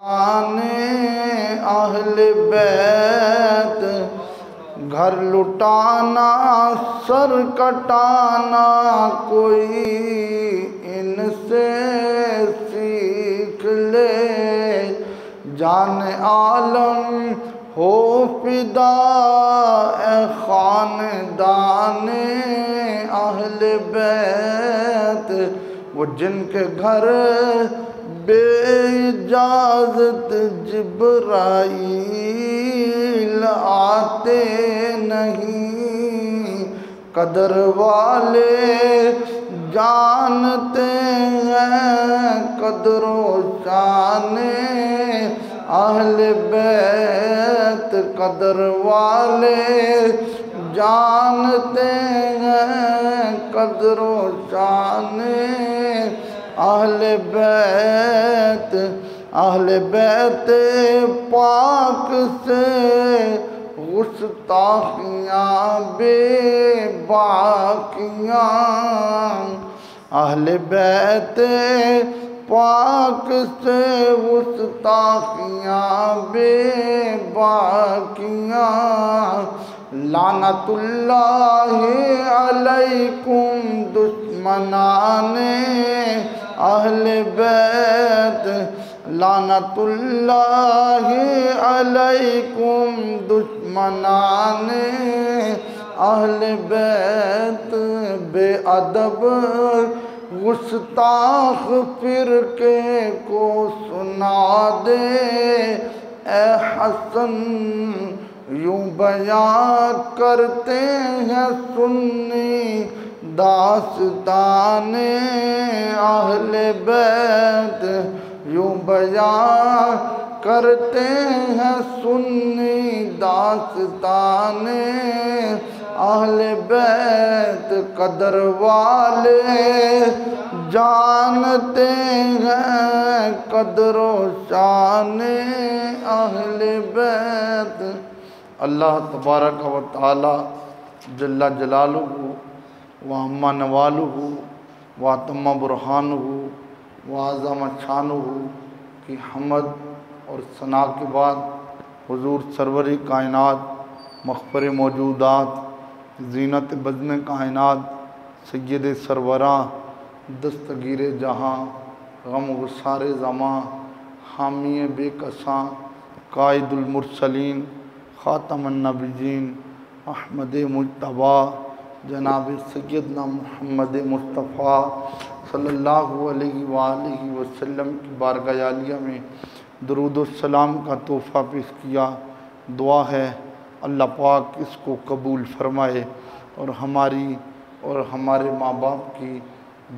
आने अहले बैत, घर लुटाना सर कटाना कोई इनसे सीख ले। जान आलम हो फिदा ए खानदाने अहले बैत, वो जिनके घर बेइजाज़त जिब्राईल आते नहीं। कदर वाले जानते हैं कदरो शाने अहले बैत, कदर वाले जानते हैं कदरो शाने अहले बैत। अहले बैत पाक से गुस्ताखियाँ बेबाकियाँ, अहले बैत पाक से गुस्ताखियाँ बेबाकियाँ। लानतुल्लाहि अलैकुम दुश्मनाने अहले बैत, लानतुल्लाहि अलैकुम दुश्मनाने अहले बैत। बेअदब गुस्ताख फिरके को सुना दे ए हसन, यूं बयां करते हैं सुन्नी दास्ताने अहले बैत, यूं बयां करते हैं सुन्नी दास्ताने अहले बैत। कदर वाले जानते हैं कदरो शाने अहले बैत। अल्लाह तबारक व तआला जल्ला जलालुहु व अम्मा नवालुहु व तम्मा बुरहानुहु व आज़म शानुहु की हमद और सना के बाद हुजूर सरवरी कायनात, मग़फ़िर मौजूदात, ज़ीनत बज़्म कायनात, सय्यद सरवरा, दस्तगीर जहाँ, गम गुसार ज़मां, हामी बेकसां, कायदुल मुरसलीन, ख़ातमुन नबिय्यीन, अहमद मुज्तबा, जनाब सैयदना मुहम्मद मुस्तफ़ा सल्लल्लाहु अलैहि वालैहि वसल्लम की बारगाह आलिया में दरूद व सलाम का तोहफ़ा पेश किया। दुआ है अल्लाह पाक इसको कबूल फरमाए और हमारी और हमारे माँ बाप की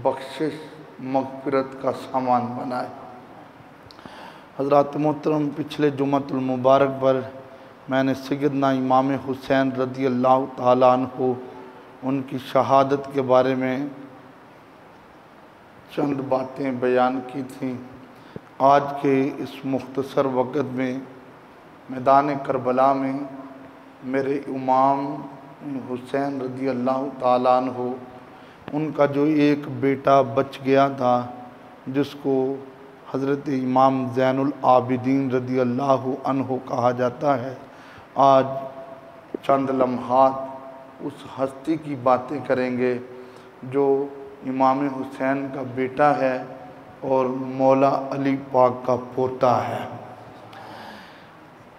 बख्शिश मग़फ़िरत का सामान बनाए। हज़रात मोहतरम, पिछले जुम्मतुल मुबारक पर मैंने सैयदना इमाम हुसैन रज़ी अल्लाह ताला अन्हु उनकी शहादत के बारे में चंद बातें बयान की थीं। आज के इस मुख्तसर वक़्त में मैदान करबला में मेरे इमाम हुसैन रज़ी अल्लाह ताला अन्हु, उनका जो एक बेटा बच गया था जिसको हज़रत इमाम ज़ैनुल आबिदीन रज़ी अल्लाह अन्हु कहा जाता है, आज चंद लम्हात उस हस्ती की बातें करेंगे जो इमाम हुसैन का बेटा है और मौला अली पाक का पोता है।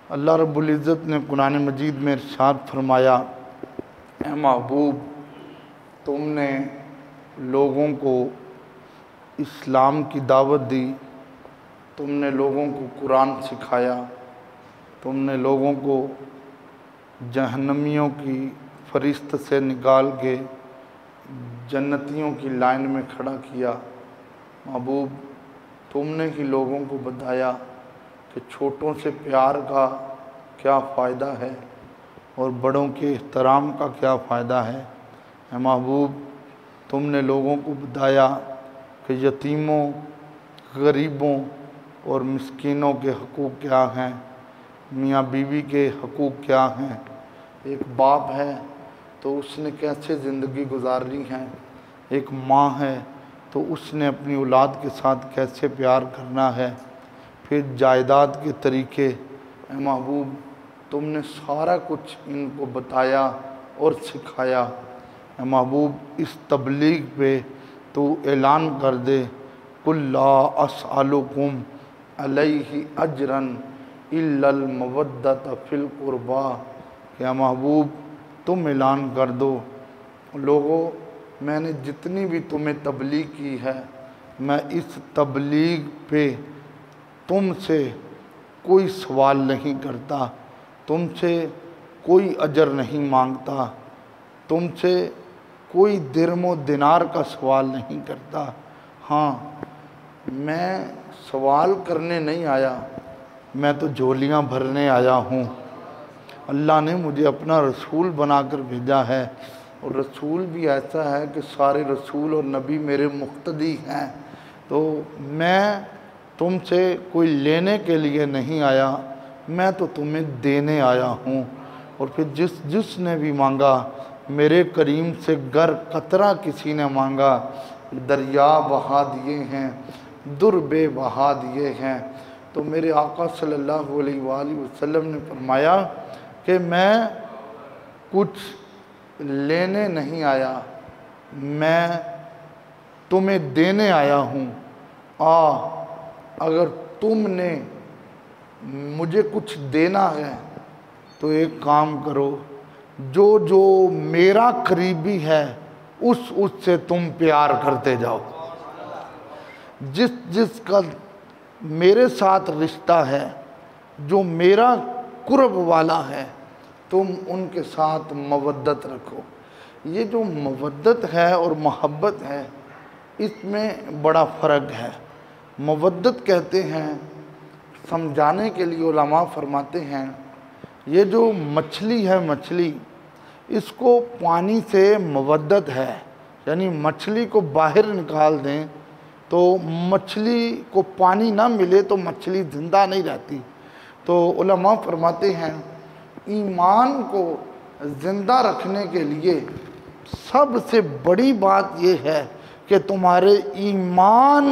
अल्लाह रब्बुल इज़्ज़त ने कुरान मजीद में इरशाद फरमाया, ए महबूब, तुमने लोगों को इस्लाम की दावत दी, तुमने लोगों को कुरान सिखाया, तुमने लोगों को जहन्नमियों की फरिश्त से निकाल के जन्नतियों की लाइन में खड़ा किया। महबूब, तुमने ही लोगों को बताया कि छोटों से प्यार का क्या फ़ायदा है और बड़ों के एहतराम का क्या फ़ायदा है। महबूब, तुमने लोगों को बताया कि यतीमों, गरीबों और मिस्कीनों के हकूक़ क्या हैं, मियाँ बीवी के हकूक़ क्या हैं। एक बाप है तो उसने कैसे ज़िंदगी गुजारनी है, एक माँ है तो उसने अपनी औलाद के साथ कैसे प्यार करना है, फिर जायदाद के तरीके, महबूब तुमने सारा कुछ इनको बताया और सिखाया। महबूब इस तबलीग पे तो ऐलान कर दे, कुल्ला अस्अलुकुम अलैहि अजरन इल्लल मवद्दत फिल कुर्बा। क्या महबूब तुम ऐलान कर दो, लोगों मैंने जितनी भी तुम्हें तबलीग की है, मैं इस तबलीग पे तुमसे कोई सवाल नहीं करता, तुमसे कोई अजर नहीं मांगता, तुमसे कोई दिरमो दिनार का सवाल नहीं करता। हाँ, मैं सवाल करने नहीं आया, मैं तो झोलियाँ भरने आया हूँ। अल्लाह ने मुझे अपना रसूल बनाकर भेजा है, और रसूल भी ऐसा है कि सारे रसूल और नबी मेरे मुक्तदी हैं। तो मैं तुमसे कोई लेने के लिए नहीं आया, मैं तो तुम्हें देने आया हूँ। और फिर जिसने भी मांगा, मेरे करीम से गर कतरा किसी ने मांगा, दरिया बहा दिए हैं, दुर्बे बहा दिए हैं। तो मेरे आका सल्लल्लाहु अलैहि वसल्लम ने फरमाया कि मैं कुछ लेने नहीं आया, मैं तुम्हें देने आया हूँ। अगर तुमने मुझे कुछ देना है तो एक काम करो, जो जो मेरा करीबी है उससे तुम प्यार करते जाओ। जिसका मेरे साथ रिश्ता है, जो मेरा कुर्ब वाला है, तुम उनके साथ मवद्दत रखो। ये जो मवद्दत है और मोहब्बत है, इसमें बड़ा फ़र्क है। मवद्दत कहते हैं, समझाने के लिए उलमा फरमाते हैं, ये जो मछली है, मछली इसको पानी से मवद्दत है, यानी मछली को बाहर निकाल दें तो मछली को पानी ना मिले तो मछली ज़िंदा नहीं रहती। तो उलमा फरमाते हैं, ईमान को ज़िंदा रखने के लिए सबसे बड़ी बात यह है कि तुम्हारे ईमान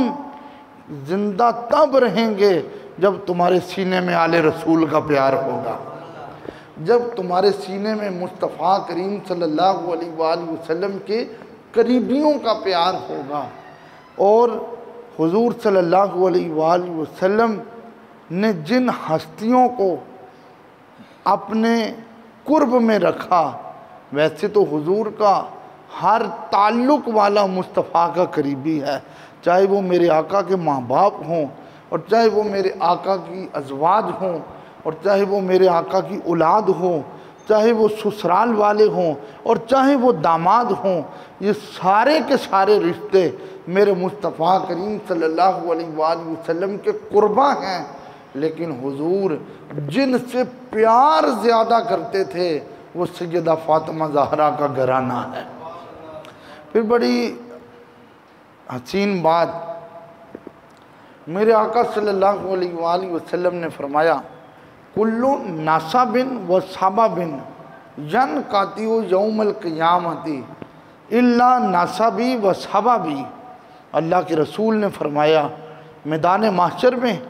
ज़िंदा तब रहेंगे जब तुम्हारे सीने में आले रसूल का प्यार होगा, जब तुम्हारे सीने में मुस्तफ़ा करीम सल्लल्लाहु अलैहि वसल्लम के करीबियों का प्यार होगा। और हुजूर सल्लल्लाहु अलैहि वसल्लम ने जिन हस्तियों को अपने कुर्ब में रखा, वैसे तो हुजूर का हर ताल्लुक़ वाला मुस्तफ़ा का करीबी है, चाहे वो मेरे आका के माँ बाप हों, और चाहे वो मेरे आका की अज़वाज हों, और चाहे वो मेरे आका की औलाद हो, चाहे वो ससुराल वाले हों, और चाहे वो दामाद हों। ये सारे के सारे रिश्ते मेरे मुस्तफ़ा करीम सल्लल्लाहु अलैहि वसल्लम के कुर्बा हैं। लेकिन हुजूर जिनसे प्यार ज़्यादा करते थे वो सैयदा फ़ातिमा ज़हरा का घराना है। फिर बड़ी हसीन बात, मेरे आका सल्लल्लाहु अलैहि वसल्लम ने फरमाया, कुल्लु नासाबिन व साबाबिन यन कातियो यौमल क़ियामती इल्ला नासाबी व साबाबी। अल्लाह के रसूल ने फरमाया, मैदान महशर में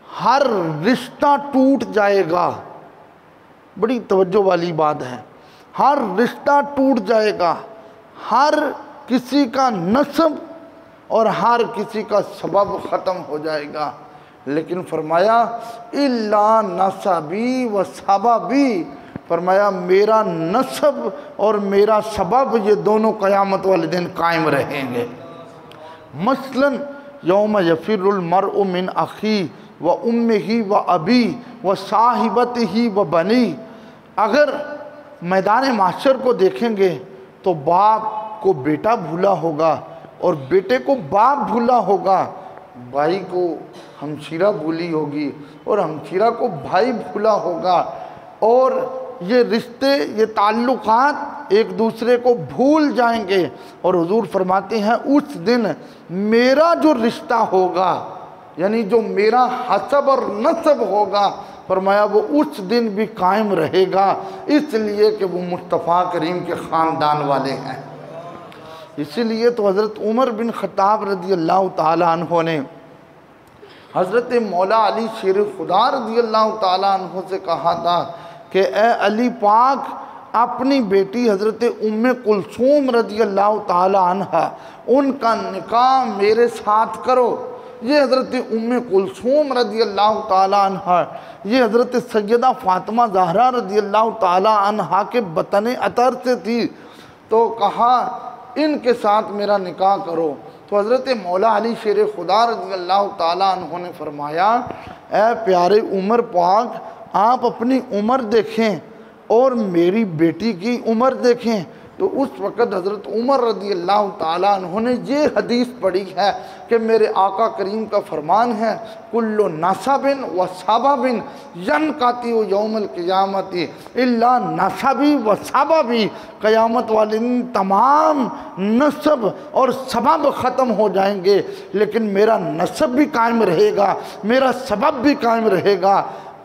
हर रिश्ता टूट जाएगा। बड़ी तवज्जो वाली बात है, हर रिश्ता टूट जाएगा, हर किसी का नस्ब और हर किसी का सबब ख़त्म हो जाएगा। लेकिन फरमाया इल्ला नसबी व सबबी, फरमाया मेरा नस्ब और मेरा सबब ये दोनों क़यामत वाले दिन कायम रहेंगे। मसलन यौम यफिरुल मरउ मिन अखी व उम्मिही व अबी व साहिबतिही व बनी। अगर मैदान महशर को देखेंगे तो बाप को बेटा भूला होगा और बेटे को बाप भूला होगा, भाई को हमशीरा भूली होगी और हमशीरा को भाई भूला होगा, और ये रिश्ते, ये ताल्लुकात एक दूसरे को भूल जाएंगे। और हुजूर फरमाते हैं उस दिन मेरा जो रिश्ता होगा, यानी जो मेरा हसब और नसब होगा, फरमाया वो उस दिन भी कायम रहेगा, इसलिए कि वो मुस्तफ़ा करीम के ख़ानदान वाले हैं। इसीलिए तो हज़रत उमर बिन ख़त्ताब रज़ी अल्लाह ताला अन्हु ने हज़रत मौला अली शेर खुदा रज़ी अल्लाह ताला अन्हु से कहा था कि ए अली पाक, अपनी बेटी हज़रत उम्मे कुलसूम रज़ी अल्लाह ताला अन्हा, उनका निकाह मेरे साथ करो। ये हज़रत उम्मे कुलसूम रज़ी अल्लाह ताला अन्हा, ये हज़रत सैयदा फ़ातिमा ज़हरा रज़ी अल्लाह ताला अन्हा के बतन अतर से थी। तो कहा इनके साथ मेरा निकाह करो। तो हज़रत मौला अली शेर खुदा रज़ी अल्लाह ताला अन्हु ने फरमाया, ए प्यारे उमर पाक, आप अपनी उम्र देखें और मेरी बेटी की उम्र देखें। तो उस वक़्त हज़रत उमर रज़ी अल्लाह ताला अन्हु ने ये हदीस पढ़ी है कि मेरे आका करीम का फरमान है, कुल्लु नसबिन व सबबिन यनक़ती यौमल क़ियामती इल्ला नसबी व सबबी। क़यामत वाले दिन तमाम नसब और सबब ख़त्म हो जाएंगे, लेकिन मेरा नसब भी कायम रहेगा, मेरा सबब भी कायम रहेगा।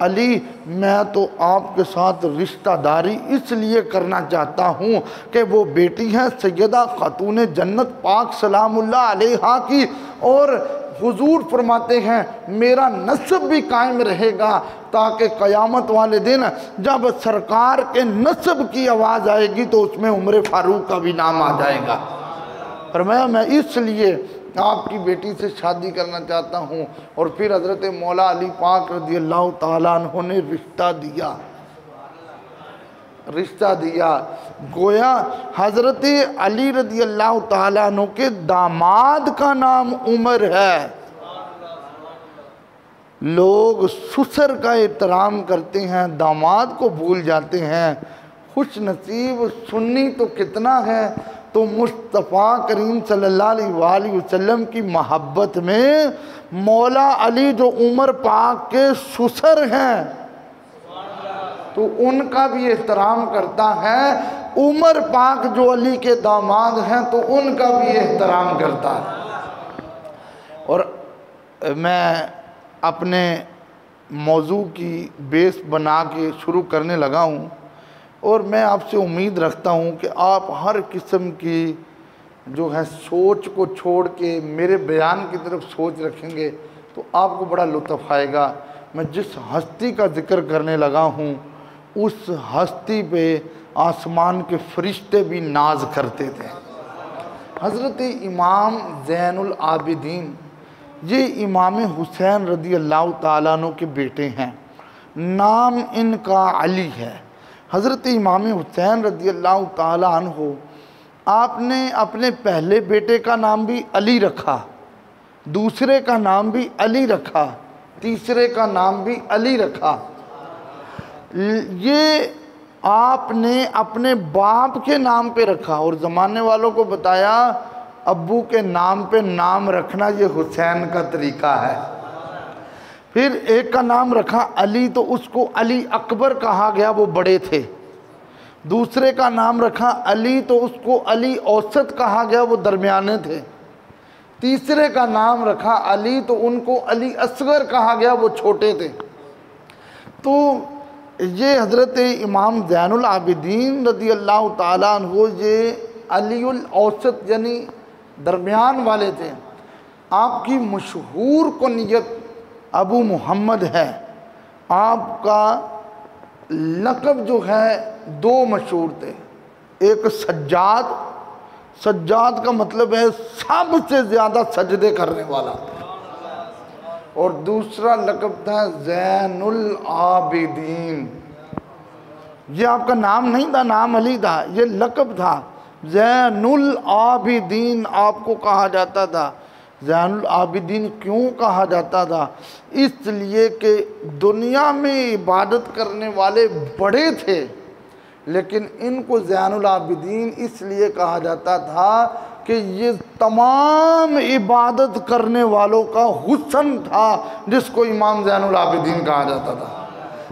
अली, मैं तो आपके साथ रिश्तेदारी इसलिए करना चाहता हूँ कि वो बेटी है सैयदा खातून जन्नत पाक सलामुल्लाह अलैहा की, और हुजूर फरमाते हैं मेरा नस्ब भी कायम रहेगा, ताकि क़यामत वाले दिन जब सरकार के नस्ब की आवाज़ आएगी तो उसमें उम्र फ़ारूक का भी नाम आ जाएगा। फरमाया मैं इसलिए आपकी बेटी से शादी करना चाहता हूँ। और फिर हज़रत मौला अली पाक रज़ी अल्लाह ताला अन्हु ने रिश्ता दिया। गोया हज़रत अली रज़ी अल्लाह ताला अन्हु के दामाद का नाम उमर है। लोग ससुर का एहतराम करते हैं, दामाद को भूल जाते हैं। खुश नसीब सुन्नी तो कितना है, तो मुस्तफ़ा करीम सल्लल्लाहु अलैहि वसल्लम की मोहब्बत में मौला अली जो उमर पाक के ससुर हैं तो उनका भी एहतराम करता है, उमर पाक जो अली के दामाद हैं तो उनका भी एहतराम करता है। और मैं अपने मौजू की बेस बना के शुरू करने लगा हूँ, और मैं आपसे उम्मीद रखता हूँ कि आप हर किस्म की जो है सोच को छोड़ के मेरे बयान की तरफ सोच रखेंगे तो आपको बड़ा लुत्फ़ आएगा। मैं जिस हस्ती का ज़िक्र करने लगा हूँ उस हस्ती पे आसमान के फरिश्ते भी नाज करते थे। हज़रत इमाम ज़ैनुल आबिदीन, ये इमाम हुसैन रज़ी अल्लाह ताला अन्हु के बेटे हैं, नाम इनका अली है। हज़रत इमाम हुसैन रज़ी अल्लाह ताला अन्हु, आपने अपने पहले बेटे का नाम भी अली रखा, दूसरे का नाम भी अली रखा, तीसरे का नाम भी अली रखा। ये आपने अपने बाप के नाम पे रखा और ज़माने वालों को बताया अब्बू के नाम पे नाम रखना ये हुसैन का तरीका है। फिर एक का नाम रखा अली, तो उसको अली अकबर कहा गया, वो बड़े थे। दूसरे का नाम रखा अली, तो उसको अली औसत कहा गया, वो दरमियाने थे। तीसरे का नाम रखा अली, तो उनको अली असगर कहा गया, वो छोटे थे। तो ये हज़रत इमाम ज़ैनुल आबिदीन रज़ी अल्लाह ताला अन्हु ये अलीउल औसत यानी दरमियान वाले थे। आपकी मशहूर कुनियत अबू मोहम्मद है। आपका लक़ब जो है दो मशहूर थे, एक सज्जाद, सज्जाद का मतलब है सबसे ज़्यादा सजदे करने वाला, और दूसरा लक़ब था ज़ैनुल आबिदीन। ये आपका नाम नहीं था, नाम अली था, ये लक़ब था। ज़ैनुल आबिदीन आपको कहा जाता था। ज़ैनुल आबिदीन क्यों कहा जाता था? इसलिए कि दुनिया में इबादत करने वाले बड़े थे, लेकिन इनको ज़ैनुल आबिदीन इसलिए कहा जाता था कि ये तमाम इबादत करने वालों का हुस्न था, जिसको इमाम ज़ैनुल आबिदीन कहा जाता था।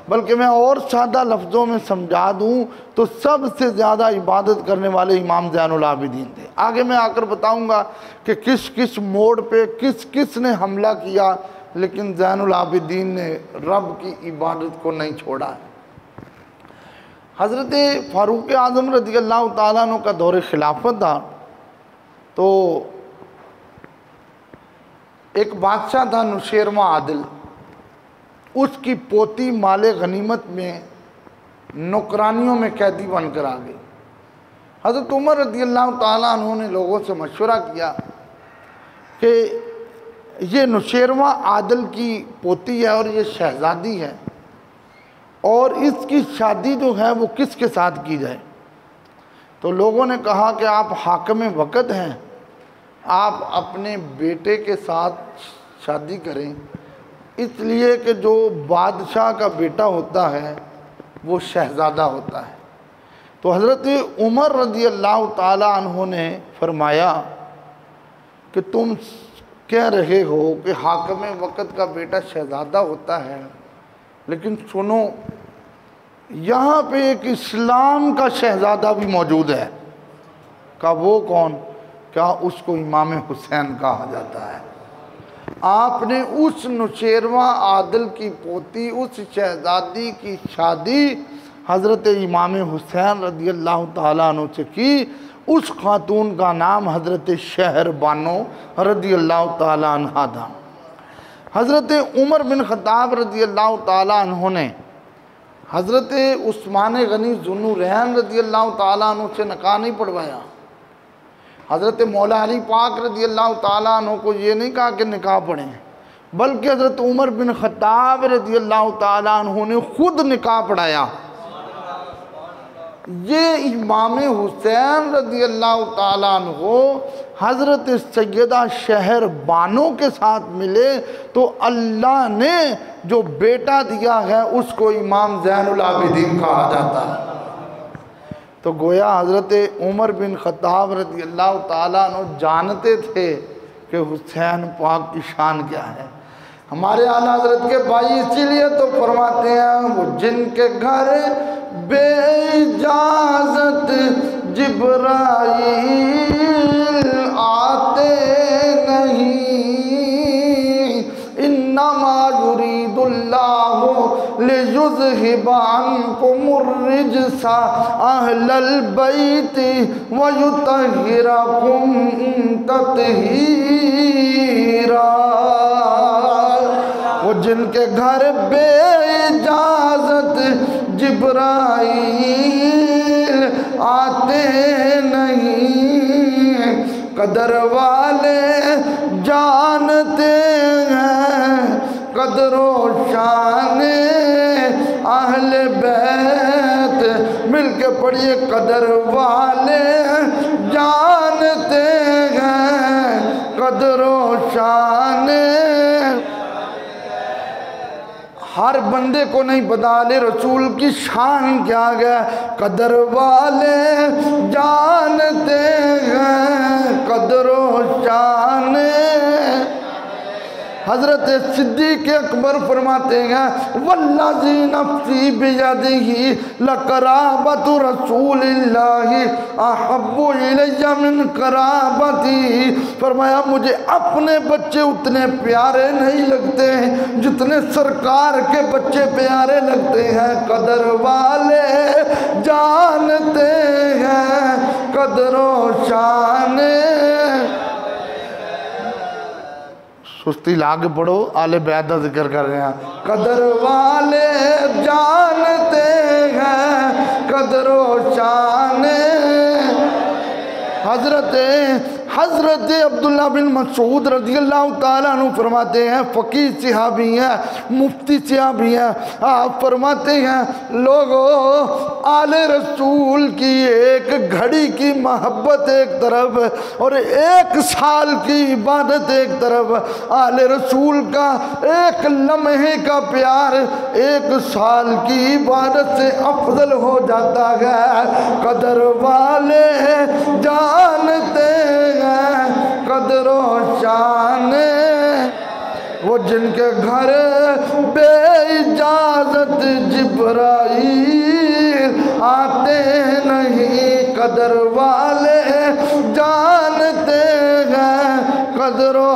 बल्कि मैं और सादा लफ्ज़ों में समझा दूँ तो सबसे ज़्यादा इबादत करने वाले इमाम ज़ैनुल आबिदीन थे। आगे मैं आकर बताऊँगा कि किस किस मोड़ पे किस किस ने हमला किया, लेकिन ज़ैनुल आबिदीन ने रब की इबादत को नहीं छोड़ा। हज़रत फ़ारूक आज़म रज़ी अल्लाह ताला अन्हु का दौर खिलाफत था, तो एक बादशाह था नुशैरवा आदिल, उसकी पोती माले गनीमत में नौकरानियों में कैदी बनकर आ गई। हज़रत उमर रज़ी अल्लाह ताला अन्हु ने लोगों से मशवरा किया कि ये नुशैरवा आदिल की पोती है और ये शहज़ादी है, और इसकी शादी जो है वो किसके साथ की जाए। तो लोगों ने कहा कि आप हाकिम वक़्त हैं, आप अपने बेटे के साथ शादी करें, इसलिए कि जो बादशाह का बेटा होता है वो शहज़ादा होता है। तो हज़रत उमर रज़ी अल्लाह ताला अन्हु ने फरमाया कि तुम कह रहे हो कि हाकिम वक़्त का बेटा शहज़ादा होता है, लेकिन सुनो, यहाँ पे एक इस्लाम का शहज़ादा भी मौजूद है। का वो कौन? क्या उसको इमाम हुसैन कहा जाता है। आपने उस नुशैरवा आदिल की पोती, उस शहज़ादी की शादी हज़रत इमाम हुसैन रज़ी अल्लाह ताला अन्हु से की। उस खातून का नाम हज़रत शहरबानो रज़ी अल्लाह ताला अन्हा था। हज़रत उमर बिन ख़त्ताब रज़ी अल्लाह ताला अन्हु ने हज़रत उस्मान गनी ज़ुन्नुरैन रज़ी अल्लाह ताला अन्हु से निकाह नहीं पढ़वाया। हज़रत मौला अली पाक रज़ी अल्लाह ताला अन्हु को ये नहीं कहा कि निकाह पढ़ें, बल्कि हज़रत उमर बिन ख़त्ताब रज़ी अल्लाह ताला अन्हु ने खुद निकाह पढ़ाया। ये इमाम हुसैन रज़ी अल्लाह ताला अन्हु हज़रत सैयदा शहरबानो के साथ मिले तो अल्लाह ने जो बेटा दिया है उसको इमाम ज़ैनुल आबिदीन कहा जाता है। तो गोया हज़रत उमर बिन ख़त्ताब रज़ी अल्लाह ताला अन्हु जानते थे कि हुसैन पाक की शान क्या है। हमारे आला हज़रत के भाई इसीलिए तो फरमाते हैं, वो जिनके घर बेइजाज़त जिब्राईल आते नहीं, इन्नमा युरीदुल्लाहु लियुज़हिबा अन्कुमुर रिज्सा अहलल बैति व युतहिरकुम तत्हीरा। वो जिनके घर बेइजाज़त जिब्राईल आते नहीं, कदर वाले जानते हैं कदरो शान अहले बैत। मिलके पढ़िए, कदर वाले जानते हैं कदरो शान। हर बंदे को नहीं पता ले रसूल की शान क्या है। कदर वाले जानते हैं कदरो शान। हज़रत सिद्दीक़ अकबर फरमाते हैं, वल्लज़ी नफ़्सी बियदिही लक़राबतु रसूलिल्लाहि अहब्बु इलैया मिन क़राबती। फरमाया मुझे अपने बच्चे उतने प्यारे नहीं लगते जितने सरकार के बच्चे प्यारे लगते हैं। कदर वाले जानते हैं कदरो शान। सुस्ती लाके पढ़ो, आले बैत का जिक्र कर रहे हैं। कदर वाले जानते हैं कदरो शान। हज़रत अब्दुल्ला बिन मसूद रज़ी अल्लाह ताला अन्हु फरमाते हैं, फ़कीह सहाबी हैं, मुफ्ती सहाबी हैं। आप फरमाते हैं, लोगों आले रसूल की एक घड़ी की मोहब्बत एक तरफ और एक साल की इबादत एक तरफ, आले रसूल का एक लम्हे का प्यार एक साल की इबादत से अफजल हो जाता है। कदर वाले जानते हैं कदरो शान। वो जिनके घर बेइजाज़त जिब्राईल आते नहीं, कदर वाले जानते हैं कदरो।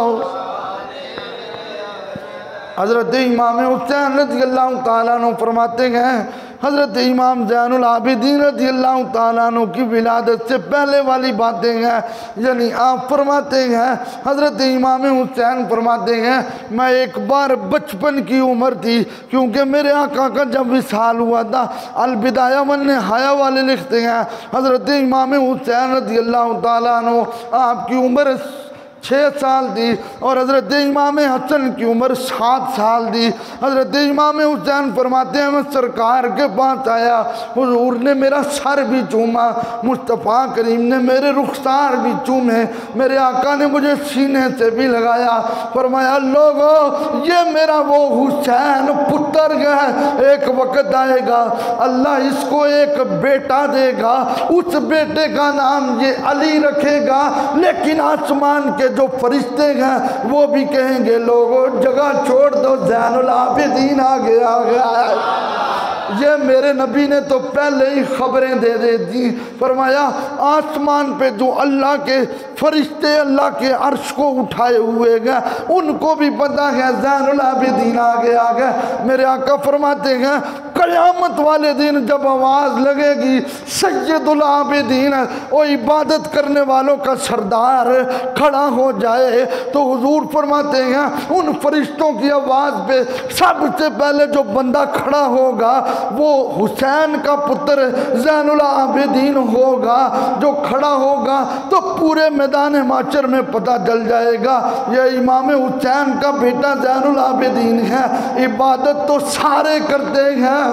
हज़रत इमाम हुसैन रज़ी अल्लाह ताला अन्हु फरमाते हैं हज़रत इमाम ज़ैनुल आबिदीन रज़ियल्लाहु ताला अन्हु की विलादत से पहले वाली बातें हैं। यानी आप फरमाते हैं, हज़रत इमाम हुसैन फरमाते हैं, मैं एक बार बचपन की उम्र थी, क्योंकि मेरे आका का जब विसाल हुआ था, अल बिदाया वन निहाया वाले लिखते हैं, हज़रत इमाम हुसैन रज़ियल्लाहु ताला अन्हु आपकी उम्र 6 साल थी और हज़रत इमाम हसन की उम्र 7 साल थी। हज़रत इमाम हुसैन फरमाते हैं, मैं सरकार के पास आया, हुजूर ने मेरा सर भी चूमा, मुस्तफ़ा करीम ने मेरे रुखसार भी चूमे, मेरे आका ने मुझे सीने से भी लगाया। फरमाया, लोगों ये मेरा वो हुसैन पुत्र है, एक वक्त आएगा अल्लाह इसको एक बेटा देगा, उस बेटे का नाम ये अली रखेगा, लेकिन आसमान के जो फरिश्ते हैं वो भी कहेंगे, लोगों जगह छोड़ दो, ज़ैनुल आबिदीन आ गया है। ये मेरे नबी ने तो पहले ही खबरें दे दी। फरमाया, आसमान पे जो अल्लाह के फरिश्ते अल्लाह के अर्श को उठाए हुए गए, उनको भी पता है ज़ैनुल आबिदीन आ गया। मेरे आका फरमाते हैं, क़यामत वाले दिन जब आवाज़ लगेगी सैयदुल आबिदीन, वो इबादत करने वालों का सरदार खड़ा हो जाए, तो हुजूर फरमाते हैं उन फरिश्तों की आवाज़ पे सबसे पहले जो बंदा खड़ा होगा वो हुसैन का पुत्र ज़ैनुल आबिदीन होगा। जो खड़ा होगा तो पूरे मैदान माचर में पता चल जाएगा ये इमाम हुसैन का बेटा ज़ैनुल आबिदीन है। इबादत तो सारे करते हैं,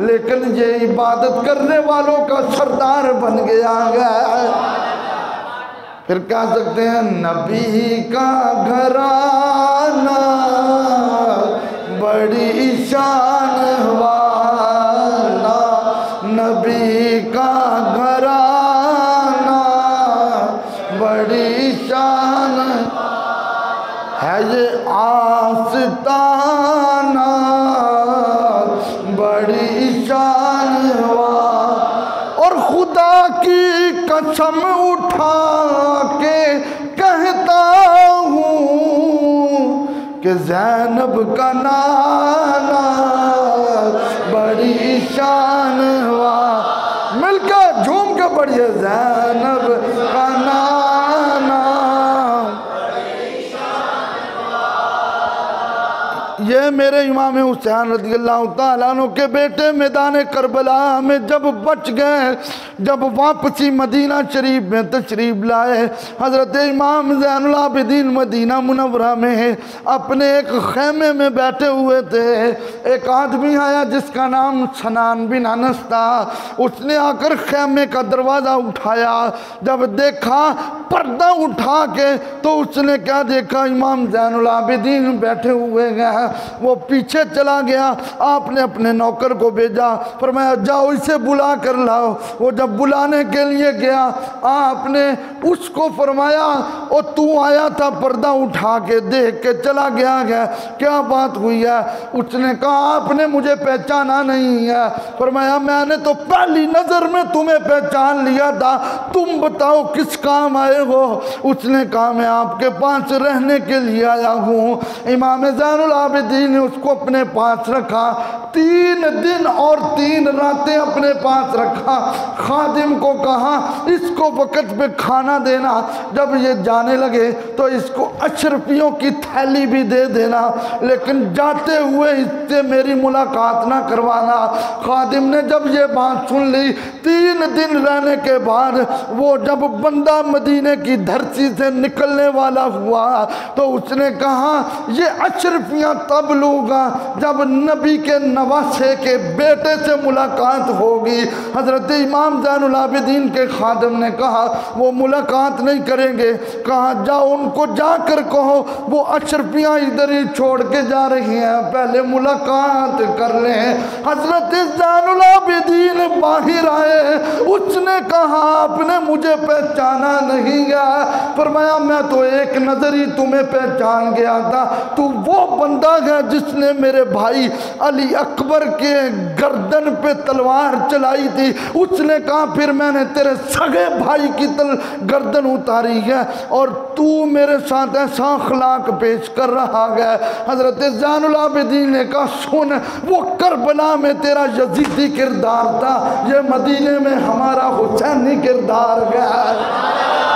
लेकिन ये इबादत करने वालों का सरदार बन गया है। फिर कह सकते हैं, नबी का घराना बड़ी शान वाला, नबी का घराना बड़ी शान है, ये आस्ताना बड़ी शान वाला। और खुदा की कसम उठा के कहता हूँ कि ज़ैनब का नाना बड़ी शान हुआ। मिलकर झूम के पढ़िए, ज़ैनब का नाना। ये मेरे इमाम हुसैन रज़ियल्लाहु ताला अन्हु के बेटे मैदान करबला में जब बच गए, जब वापसी मदीना शरीफ में तशरीफ लाए, हज़रत इमाम ज़ैनुल आबिदीन मदीना मुनव्वरा में अपने एक खेमे में बैठे हुए थे। एक आदमी आया जिसका नाम सनान बिन अनस था। उसने आकर खेमे का दरवाज़ा उठाया, जब देखा पर्दा उठा के तो उसने क्या देखा, इमाम ज़ैनुल आबिदीन बैठे हुए हैं। वो पीछे चला गया, आपने अपने नौकर को भेजा, फरमाया जाओ इसे बुला कर लाओ। वो जब बुलाने के लिए गया, आपने उसको फरमाया, ओ तू आया था पर्दा उठा के देख के चला गया है, क्या बात हुई है? उसने कहा आपने मुझे पहचाना नहीं है। फरमाया मैंने तो पहली नज़र में तुम्हें पहचान लिया था, तुम बताओ किस काम आए हो? उसने कहा मैं आपके पास रहने के लिए आया हूँ। इमाम ज़ैनुल आबिदीन ने उसको अपने पास रखा, 3 दिन और 3 रातें अपने पास रखा। खादिम को कहा इसको वक्त पे खाना देना, जब ये जाने लगे तो इसको अशरफियों की थैली भी दे देना, लेकिन जाते हुए इससे मेरी मुलाकात ना करवाना। खादिम ने जब ये बात सुन ली, 3 दिन रहने के बाद वो जब बंदा मदीने की धरती से निकलने वाला हुआ तो उसने कहा ये अशरफियाँ तब लूँगा जब नबी के नवासे के बेटे से मुलाकात होगी। हज़रत इमाम ज़ैनुल आबिदीन के खादिम ने कहा वो मुलाकात नहीं करेंगे। कहा जाओ उनको जाकर कहो वो अशरफियाँ इधर ही छोड़ के जा रही हैं, पहले मुलाकात कर लें। हज़रत ज़ैनुल आबिदीन बाहर आए, उसने कहा आपने मुझे पहचाना नहीं है। फरमाया मैं तो एक नज़र ही तुम्हें पहचान गया था, तू वो बंदा है जिसने मेरे भाई अली अकबर के गर्दन पे तलवार चलाई थी, उसने कहा फिर मैंने तेरे सगे भाई की गर्दन उतारी है और तू मेरे साथ ऐसा अखलाक पेश कर रहा है। हजरत ज़ैनुल आबिदीन ने कहा सुन, वो करबला में तेरा यजीदी किरदार था, ये मदीने में हमारा हुसैनी किरदार गया।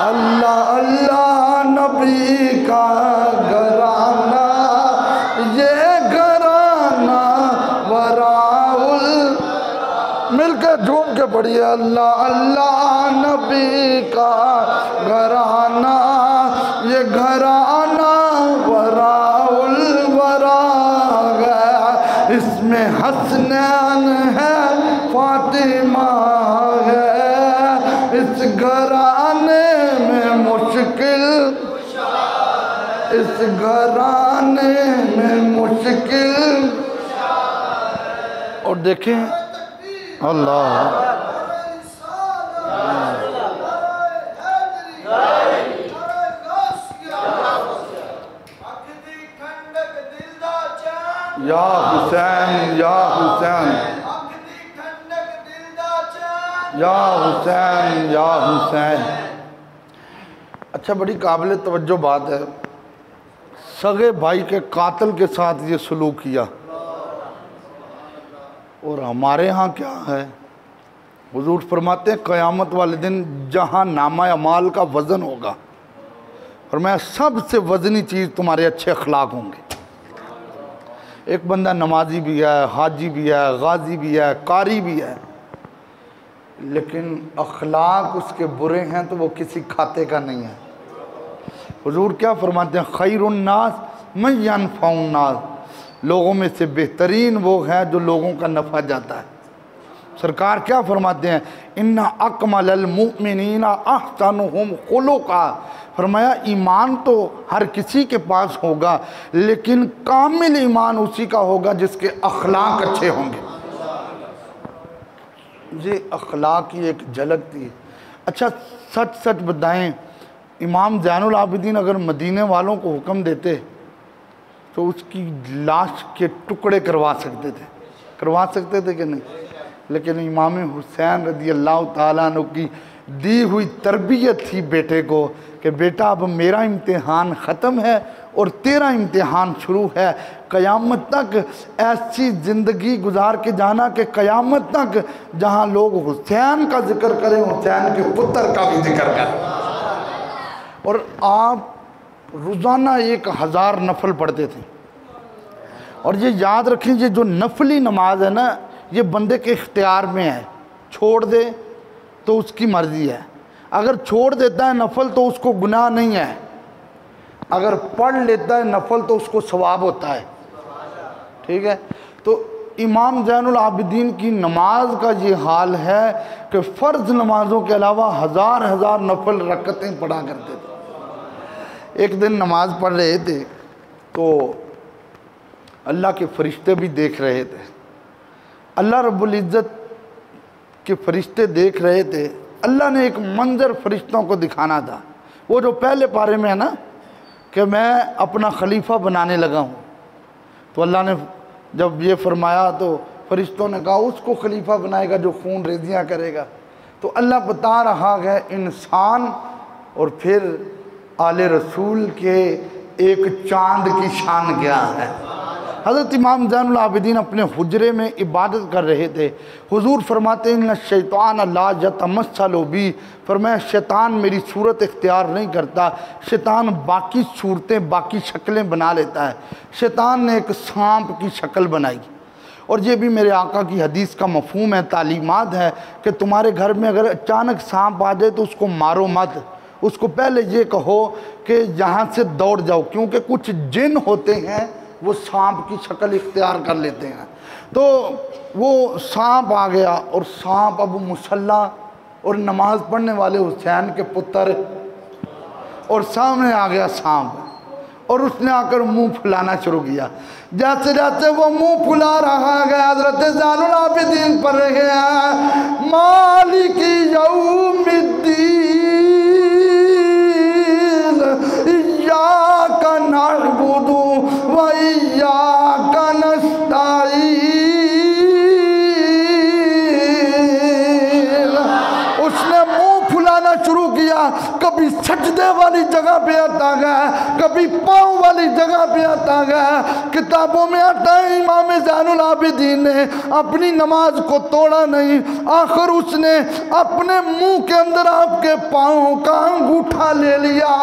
अल्लाह अल्लाह नबी का घराना, ये घराना वराउल, मिलकर झूम के पढ़िए अल्लाह अल्लाह नबी का घराना, ये घराना वराउल वरा है, इसमें हसनैन है फातिमा है, इस घराने में मुश्किल, इस घराने में मुश्किल। और देखें अल्लाह या हुसैन या हुसैन या हुसैन या हुसैन। अच्छा, बड़ी काबिल तवज्जो बात है, सगे भाई के कातिल के साथ ये सलूक किया। और हमारे यहाँ क्या है, हुजूर फरमाते हैं क़यामत वाले दिन जहाँ नामा अमाल का वज़न होगा और मैं सबसे वज़नी चीज़ तुम्हारे अच्छे अखलाक होंगे। एक बंदा नमाजी भी है, हाजी भी है, गाजी भी है, कारी भी है, लेकिन अखलाक उसके बुरे हैं तो वो किसी खाते का नहीं है। हुजूर क्या फरमाते हैं, खैरुन नास मन यनफउन नास, लोगों में से बेहतरीन वो है जो लोगों का नफ़ा जाता है। सरकार क्या फरमाते हैं, इन्ना अकमल मुमिनीना अहसनुहुम खुलुका, फरमाया ईमान तो हर किसी के पास होगा, लेकिन कामिल ईमान उसी का होगा जिसके अखलाक अच्छे होंगे। ये अखलाक की एक झलक थी। अच्छा, सच सच बताएं, इमाम ज़ैनुल आबिदीन अगर मदीने वालों को हुक्म देते तो उसकी लाश के टुकड़े करवा सकते थे कि नहीं? लेकिन इमाम हुसैन रज़ी अल्लाह ताला अन्हु की दी हुई तरबियत थी बेटे को कि बेटा अब मेरा इम्तिहान ख़त्म है और तेरा इम्तिहान शुरू है। क़यामत तक ऐसी ज़िंदगी गुजार के जाना कि क़यामत तक जहाँ लोग हुसैन का जिक्र करें, हुसैन के पुत्र का भी जिक्र करें। और आप रोज़ाना 1000 नफल पढ़ते थे। और ये याद रखें, ये जो नफली नमाज है ना, ये बंदे के इख्तियार में है, छोड़ दे तो उसकी मर्ज़ी है। अगर छोड़ देता है नफल तो उसको गुनाह नहीं है, अगर पढ़ लेता है नफल तो उसको सवाब होता है। ठीक है, तो इमाम ज़ैनुल आबिदीन की नमाज का ये हाल है कि फ़र्ज़ नमाज़ों के अलावा हज़ार नफल रकतें पढ़ा करते थे। एक दिन नमाज पढ़ रहे थे तो अल्लाह के फरिश्ते भी देख रहे थे, अल्लाह रब्बुल इज़्ज़त के फरिश्ते देख रहे थे। अल्लाह ने एक मंजर फरिश्तों को दिखाना था, वो जो पहले पारे में है ना कि मैं अपना खलीफा बनाने लगा हूँ। तो अल्लाह ने जब ये फरमाया तो फरिश्तों ने कहा उसको खलीफा बनाएगा जो खून रेजियाँ करेगा। तो अल्लाह बता रहा है इंसान और फिर आले रसूल के एक चांद की शान क्या है। हज़रत इमाम ज़ैनुल आबिदीन अपने हुजरे में इबादत कर रहे थे। हुजूर फरमाते हैं शैतान ला यतमस्सलु बी, फरमाया शैतान मेरी सूरत इख्तियार नहीं करता, शैतान बाकी सूरतें बाकी शक्लें बना लेता है। शैतान ने एक सांप की शक्ल बनाई और ये भी मेरे आका की हदीस का मफहूम है, तालीमात है कि तुम्हारे घर में अगर अचानक सांप आ जाए तो उसको मारो मत, उसको पहले ये कहो कि यहाँ से दौड़ जाओ, क्योंकि कुछ जिन होते हैं वो सांप की शक्ल इख्तियार कर लेते हैं। तो वो सांप आ गया और सांप अब मुसल्ला और नमाज पढ़ने वाले हुसैन के पुत्र, और सामने आ गया सांप और उसने आकर मुंह फुलाना शुरू किया। जैसे जैसे वो मुंह फुला रहा है हज़रत ज़ैनुल आबिदीन पढ़ रहे हैं मालिकी यौमिद्दीन इय्याका नअबुदु व इय्याका नस्तईन सजदे वाली जगह पे आता गया, कभी पाँव वाली जगह पे आता गया। किताबों में आता है इमाम ज़ैनुल आबिदीन ने अपनी नमाज को तोड़ा नहीं, आखिर उसने अपने मुंह के अंदर आपके पाँव का अंगूठा ले लिया।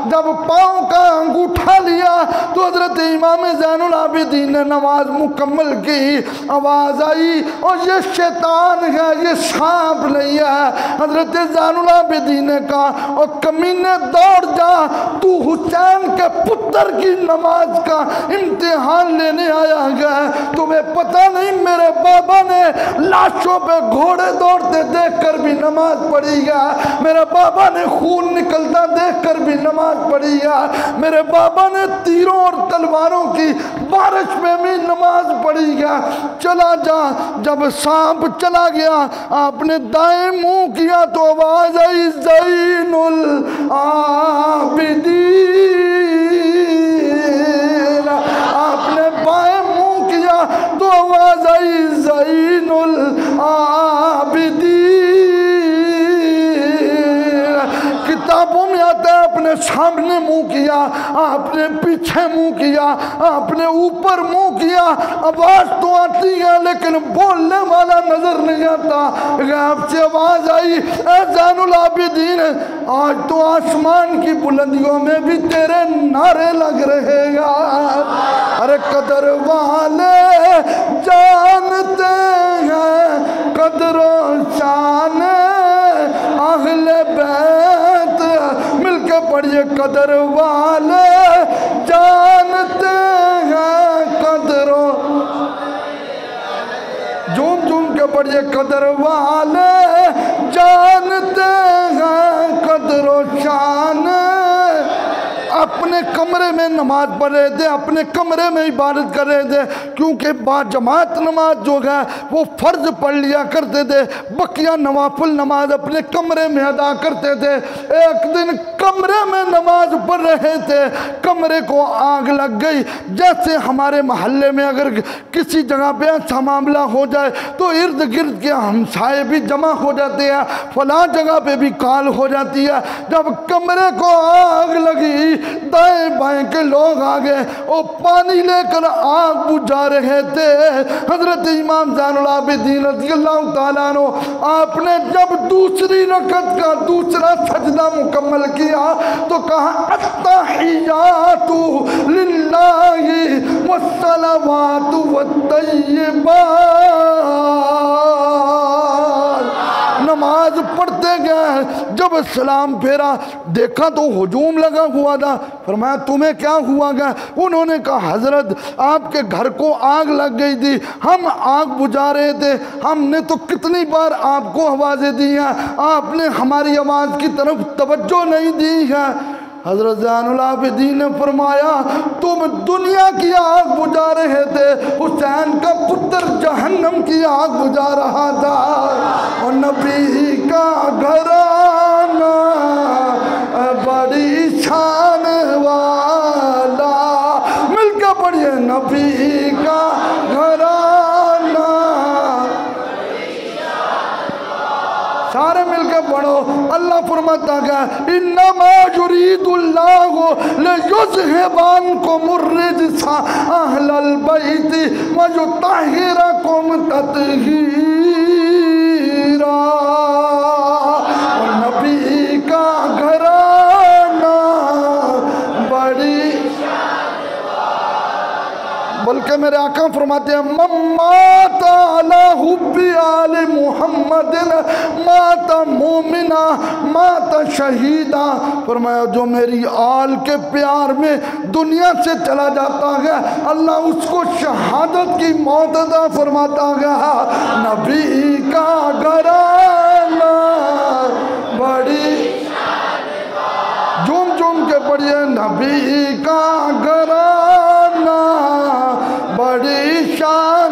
जब पाँव का अंगूठा लिया तो हजरत इमाम ज़ैनुल आबिदीन ने नमाज मुकम्मल की। आवाज़ आई और ये शैतान है, ये सांप नहीं है। हजरत ज़ैनुल आबिदीन ने कहा और कमीने दौड़ जा, तू हुसैन के पुत्र की नमाज का इम्तिहान लेने आया है। तुम्हें पता नहीं मेरे बाबा ने लाशों पे घोड़े दौड़ते देखकर भी नमाज पढ़ी है, मेरे बाबा ने खून निकलता देखकर भी नमाज पढ़ी है, मेरे बाबा ने तीरों और तलवारों की बारिश में भी नमाज पढ़ी है। चला जा। जब सांप चला गया आपने दाएं मुंह किया तो आवाज आई ज़ैनुल आबिदीन, आपने बाएं मुंह किया तो आवाज आई ज़ैनुल आबिदीन। किताबों में आता है अपने सामने मुंह किया, आपने पीछे मुंह किया, आपने ऊपर मुंह किया, आवाज तो आती है लेकिन बोलने वाला नजर नहीं आता। आपसे आवाज आई ए ज़ैनुल आबिदीन, आज तो आसमान की बुलंदियों में भी तेरे नारे लग रहे हैं। अरे कदर वाले जानते हैं कदरो शान अहले बैत, मिलके पढ़िए कदर वाले जानते हैं कदरो, झूम झूम के पढ़िए कदर वाले जानते हैं कदरो शान। अपने कमरे में नमाज पढ़ रहे थे, अपने कमरे में इबादत कर रहे थे, क्योंकि बाजमात नमाज जो है वो फ़र्ज पढ़ लिया करते थे, बकिया नवाफिल नमाज अपने कमरे में अदा करते थे। एक दिन कमरे में नमाज पढ़ रहे थे, कमरे को आग लग गई। जैसे हमारे मोहल्ले में अगर किसी जगह पे ऐसा मामला हो जाए तो इर्द गिर्द के हमसाए भी जमा हो जाते हैं, फलां जगह पे भी काल हो जाती है। जब कमरे को आग लगी दाएं बाएं के लोग आ गए और पानी लेकर आग बुझा रहे थे। हजरत इमाम ज़ैनुल आबिदीन रज़ियल्लाहु ताला अन्हु आपने जब दूसरी रकत का दूसरा सजदा मुकम्मल किया तो कहा अत्तहियातु लिल्लाहि वस्सलावातु वत्तय्यिबात। नमाज पढ़ते गए, जब सलाम फेरा देखा तो हुजूम लगा हुआ था। फरमाया तुम्हें क्या हुआ गया? उन्होंने कहा हजरत आपके घर को आग लग गई थी, हम आग बुझा रहे थे, हमने तो कितनी बार आपको आवाज़ें दी हैं, आपने हमारी आवाज़ की तरफ तवज्जो नहीं दी है। हजरत ज़ैनुल आबिदीन ने फरमाया तुम दुनिया की आग बुझा रहे थे, हुसैन का पुत्र जहन्नम की आग बुझा रहा था। और नबी का घराना बड़ी शान वाला, मिलकर पढ़िए नबी का घराना, सारे मिलकर पढ़ो। अल्लाह फरमाता है इन्नमा युरीदुल्लाहु लियुज़हिबानकुम अर्रिज्सा अहलल बैति व युत्तहिरकुम तत्हीरा। और नबी का घराना बड़ी, बल्कि मेरे आका फरमाते हैं मम्माता अला हुब्बी आले मुहम्मदिन माता मोमिना माता शहीदा। फरमाया जो मेरी आल के प्यार में दुनिया से चला जाता है अल्लाह उसको शहादत की मौत अता फरमाता है। नबी का घराना बड़ी, झूम झूम के पढ़िए नबी का घराना बड़ी शान।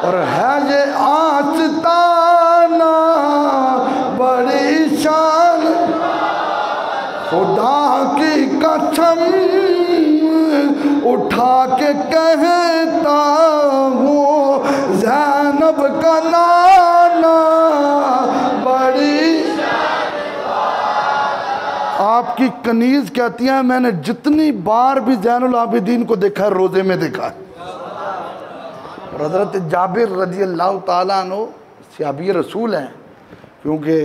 और है ये आस्ताना बड़ी शान, खुदा की कसम उठा के कहता हूँ ज़ैनब का नाना बड़ी। आपकी कनीज कहती हैं मैंने जितनी बार भी ज़ैनुल आबिदीन को देखा है रोज़े में देखा है। और हज़रत जाबिर रज़ी अल्लाह ताला अन्हु सहाबी रसूल हैं, क्योंकि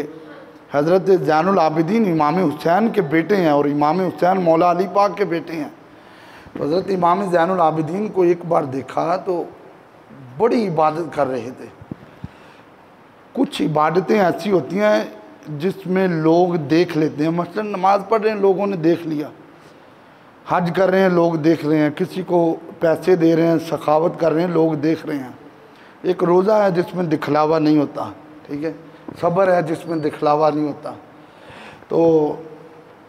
हज़रत ज़ैनुल आबिदीन इमाम हुसैन के बेटे हैं और इमाम हुसैन मौला अली पाक के बेटे हैं। तो हज़रत इमाम ज़ैनुल आबिदीन को एक बार देखा तो बड़ी इबादत कर रहे थे। कुछ इबादतें ऐसी होती हैं जिसमें लोग देख लेते हैं, मसलन नमाज़ पढ़ रहे हैं लोगों ने देख लिया, हज कर रहे हैं लोग देख रहे हैं, किसी को पैसे दे रहे हैं सखावत कर रहे हैं लोग देख रहे हैं। एक रोज़ा है जिसमें दिखलावा नहीं होता, ठीक है, सब्र है जिसमें दिखलावा नहीं होता। तो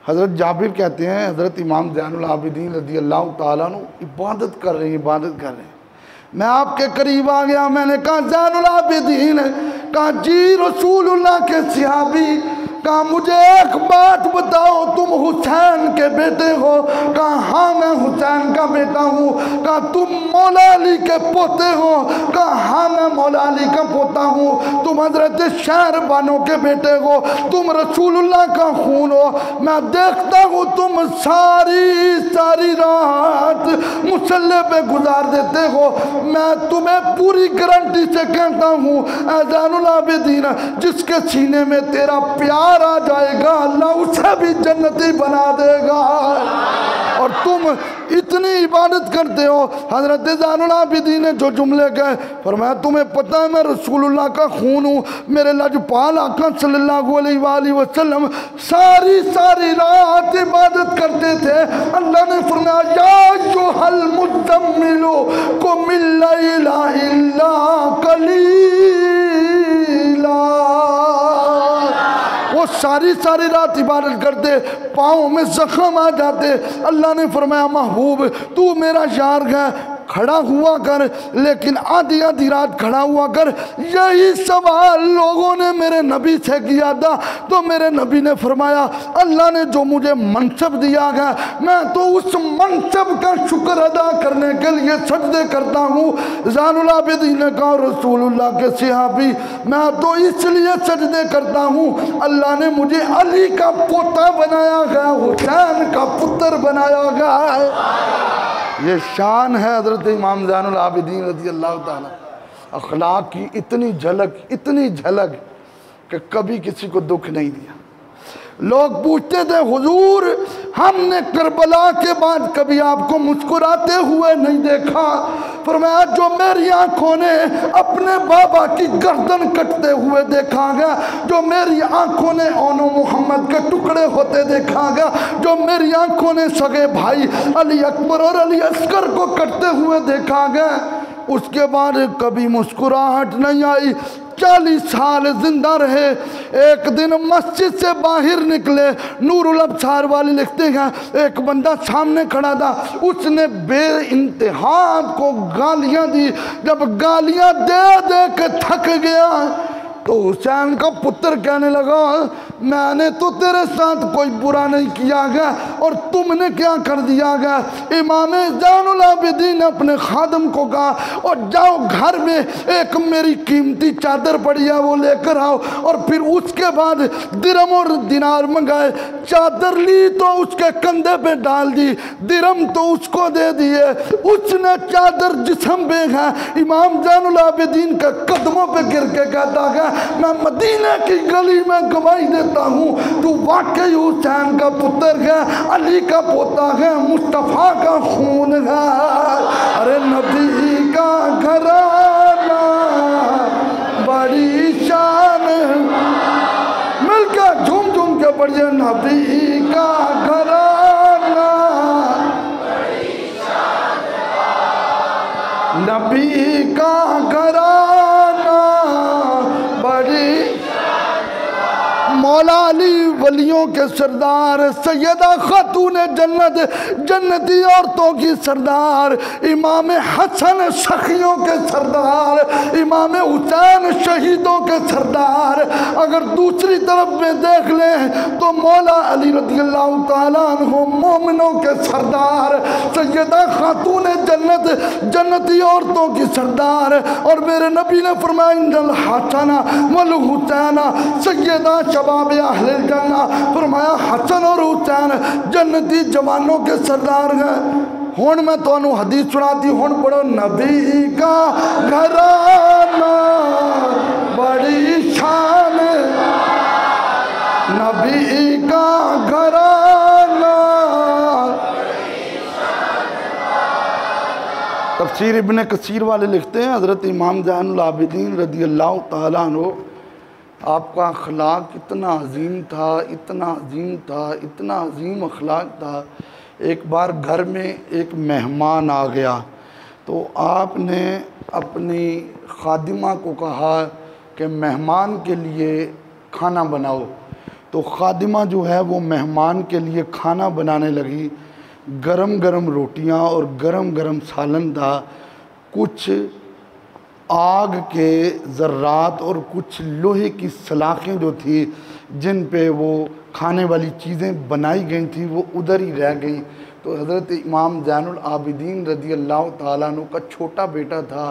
हज़रत जाबिर कहते हैं हज़रत इमाम ज़ैनुल आबिदीन रज़ी अल्लाह ताला अन्हु इबादत कर रहे हैं। मैं आपके करीब आ गया, मैंने कहा ज़ैनुल आबिदीन, कहा जी रसूलुल्लाह के सहाबी, कहा मुझे एक बात बताओ तुम हुसैन के बेटे हो? कहा हाँ मैं हुसैन का बेटा हूँ। कहा तुम मौला अली के पोते हो? कहा हाँ मैं मौला अली का पोता हूँ। तुम हजरत शहरबानों के बेटे हो? तुम रसूलुल्लाह का खून हो। मैं देखता हूँ तुम सारी रात मुसल्ले पे गुजार देते हो। मैं तुम्हें पूरी गारंटी से कहता हूँ ज़ैनुल आबिदीन, जिसके सीने में तेरा प्यार आ जाएगा अल्लाह उसे भी जन्नती बना देगा। और तुम इतनी इबादत करते हो। हजरत ज़ैनुल आबिदीन ने जो जुमले कहे, फरमाया तुम्हें पता है मैं रसूलुल्लाह का खून हूँ। मेरे लजपाल आका सल्लल्लाहु अलैहि वसल्लम सारी रात इबादत करते थे। अल्लाह ने फरमाया या अय्युहल मुज़्ज़म्मिलु कुमिल लैला इल्ला कलीला। वो सारी रात इबादत करते, पाँव में जख्म आ जाते। अल्लाह ने फरमाया महबूब तू मेरा यार है, खड़ा हुआ कर, लेकिन आधी रात खड़ा हुआ कर। यही सवाल लोगों ने मेरे नबी से किया था, तो मेरे नबी ने फरमाया अल्लाह ने जो मुझे मनसब दिया है मैं तो उस मनसब का शुक्र अदा करने के लिए सजदे करता हूँ। ज़ैनुल आबिदीन ने कहा रसूलुल्लाह के सहाबी मैं तो इसलिए सजदे करता हूँ अल्लाह ने मुझे अली का पोता बनाया गया, हुसैन का पुत्र बनाया गया। ये शान है हज़रत इमाम ज़ैनुल आबिदीन रज़ी अल्लाह ताला। अखलाक की इतनी झलक कि कभी किसी को दुख नहीं दिया। लोग पूछते थे हुजूर हमने करबला के बाद कभी आपको मुस्कुराते हुए नहीं देखा। फरमाया जो मेरी आंखों ने अपने बाबा की गर्दन कटते हुए देखा गया, जो मेरी आंखों ने ओनो मोहम्मद के टुकड़े होते देखा गया, जो मेरी आंखों ने सगे भाई अली अकबर और अली अस्कर को कटते हुए देखा गया, उसके बाद कभी मुस्कुराहट नहीं आई। 40 साल जिंदा रहे। एक दिन मस्जिद से बाहर निकले, नूरुल अब्सार वाले लिखते हैं एक बंदा सामने खड़ा था, उसने बेइंतहा आपको गालियां दी। जब गालियां दे के थक गया तो हुसैन का पुत्र कहने लगा मैंने तो तेरे साथ कोई बुरा नहीं किया गया और तुमने क्या कर दिया गया। इमाम ज़ैनुल आबिदीन ने अपने खादम को कहा और जाओ घर में एक मेरी कीमती चादर पड़ी है वो लेकर आओ। और फिर उसके बाद दिरम और दिनार मंगाए। चादर ली तो उसके कंधे पे डाल दी, दिरम तो उसको दे दिए। उसने चादर जिस्म पे है इमाम ज़ैनुल आबिदीन के कदमों पे गिर के कहता है मैं मदीने की गली में गवाही देता हूँ तू वाकई हुसैन का पुत्र है, अली का पोता है, मुस्तफ़ा का खून है। अरे नबी का घराना बड़ी शान, मिलकर झूम झूम के पढ़िए नबी का घराना नबी का घराना बड़ी। मौला अली वलियों के सरदार, सैयदा खातून जन्नत जन्नती औरतों की सरदार, इमाम हसन सखियों के सरदार, इमाम हुसैन शहीदों के सरदार। अगर दूसरी तरफ में देख लें तो मौला अली रज़ियल्लाहु ताला अन्हु मोमिनों के सरदार, सैयदा खातून जन्नत, जन्नती औरतों की सरदार। और मेरे नबी ने फरमाया इंदल हसना वल हुसैना सैयदा शबाब अहलिल जन्ना, फरमाया हसन और हुसैन जन्नती जवानों के सरदार हैं। हुण मैं तुहानू हदीस सुनाती, हुण पढ़ो। नबी का घराना बड़ी शान, नबी का घराना। तफसीर इब्ने कसीर वाले लिखते हैं हज़रत इमाम ज़ैनुल आबिदीन रज़ियल्लाहु ताला अन्हु, आपका अखलाक इतना अजीम था, इतना अजीम था, इतना अजीम अखलाक था। एक बार घर में एक मेहमान आ गया तो आपने अपनी खादिमा को कहा कि मेहमान के लिए खाना बनाओ। तो खादिमा जो है वो मेहमान के लिए खाना बनाने लगी। गरम गरम रोटियां और गरम गरम सालन था, कुछ आग के ज़र्रात और कुछ लोहे की सलाखें जो थी जिन पे वो खाने वाली चीज़ें बनाई गई थी वो उधर ही रह गई। तो हज़रत इमाम ज़ैनुल आबिदीन रज़ियल्लाहु ताला अन्हु का छोटा बेटा था,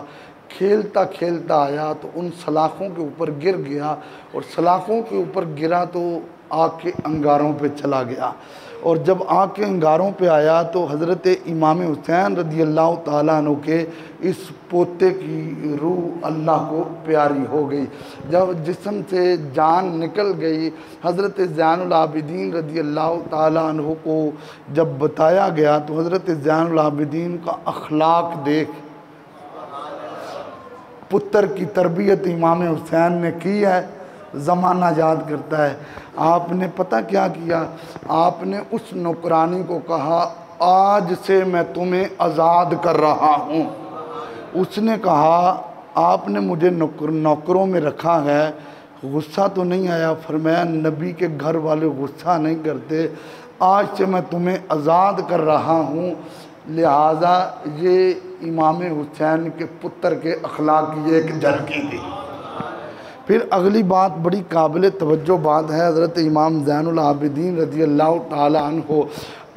खेलता खेलता आया तो उन सलाखों के ऊपर गिर गया, और सलाखों के ऊपर गिरा तो आग के अंगारों पे चला गया। और जब आग के अंगारों पे आया तो हज़रत इमाम हुसैन रज़ियल्लाहु ताला अन्हु के इस पोते की रूह अल्लाह को प्यारी हो गई। जब जिस्म से जान निकल गई, हज़रत ज़ैनुल आबिदीन रज़ियल्लाहु ताला अन्हु को जब बताया गया तो हज़रत ज़ैनुल आबिदीन का अखलाक देख, पुत्र की तरबियत इमाम हुसैन ने की है, ज़माना याद करता है। आपने पता क्या किया, आपने उस नौकरानी को कहा आज से मैं तुम्हें आज़ाद कर रहा हूँ। उसने कहा आपने मुझे नौकरों में रखा है, गुस्सा तो नहीं आया? फरमाया नबी के घर वाले गुस्सा नहीं करते, आज से मैं तुम्हें आज़ाद कर रहा हूँ। लिहाजा ये इमाम हुसैन के पुत्र के अखलाक की एक झलकी थी। फिर अगली बात बड़ी काबिल तवज्जो बात है। हज़रत इमाम ज़ैनुल आबिदीन रज़ियल्लाहु ताला अन्हु,